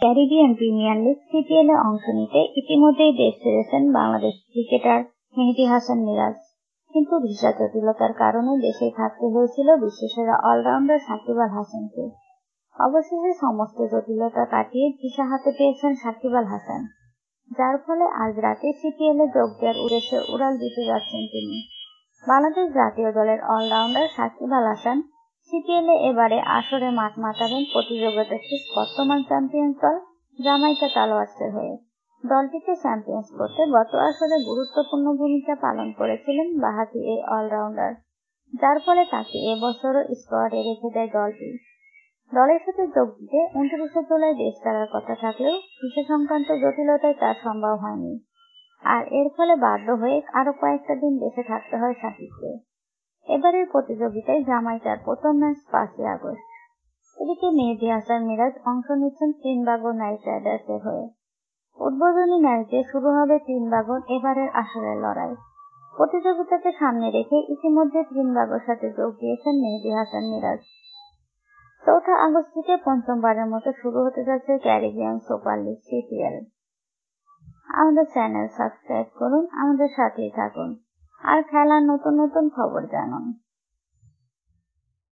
Caribbean premier league CPL এ অংশ নিতে ইতিমধ্যেই দেশ ছেড়েছেন বাংলাদেশ ক্রিকেটার মেহেদী হাসান মিরাজ। কিন্তু ভিসা জটিলতার কারণে দেশে থাকতে হয়েছিল বিশ্বসেরা অলরাউন্ডার সাকিব আল হাসানকে। অবশেষে সমস্ত জটিলতা কাটিয়ে ভিসা হাতে পেয়েছেন সাকিব আল হাসান, যার ফলে আজ রাতে সিপিএল এ যোগ দেওয়ার উদ্দেশ্যে উড়াল দিতে যাচ্ছেন তিনি। বাংলাদেশ জাতীয় দলের অলরাউন্ডার সাকিব আল হাসান সিপিএল এ এবারে আসরে মাঠ মাতাবেন প্রতিযোগিতার শেষ বর্তমান চ্যাম্পিয়ন্স দল জামাইকা তালোয়ার্সের হয়ে। দলটিকে চ্যাম্পিয়ন্স করতে গত আসরে গুরুত্বপূর্ণ ভূমিকা পালন করেছিলেন বাঁহাতি এই অলরাউন্ডার, যার ফলে তাকে এবছরও স্কোয়াডে রেখে দেয় দলটি। দলের সাথে যোগ দিতে 29 জুলাই দেশ ছাড়ার কথা থাকলেও ভিসা সংক্রান্ত জটিলতায় তা সম্ভব হয়নি, আর এর ফলে বাধ্য হয়ে আরো কয়েকটা দিন দেশে থাকতে হয় সাকিবকে। এবারের প্রতিযোগিতায় জামাইকার প্রথম ম্যাচ 5 আগস্ট। এদিকে মেহেদী হাসান মিরাজ অংশ নিচ্ছেন ত্রিনবাগো নাইট রাইডার্সের হয়ে। উদ্বোধনী ম্যাচে শুরু হবে ত্রিনবাগোর এবারের আসরের লড়াই। প্রতিযোগিতাকে সামনে রেখে ইতিমধ্যে ত্রিনবাগোর সাথে যোগ দিয়েছেন মেহেদী হাসান মিরাজ। 4 আগস্ট থেকে পঞ্চমবারের মতো শুরু হতে যাচ্ছে ক্যারিবিয়ান সুপার লিগ সিপিএল। আমাদের চ্যানেল সাবস্ক্রাইব করুন, আমাদের সাথেই থাকুন আর খেলার নতুন নতুন খবর জানুন।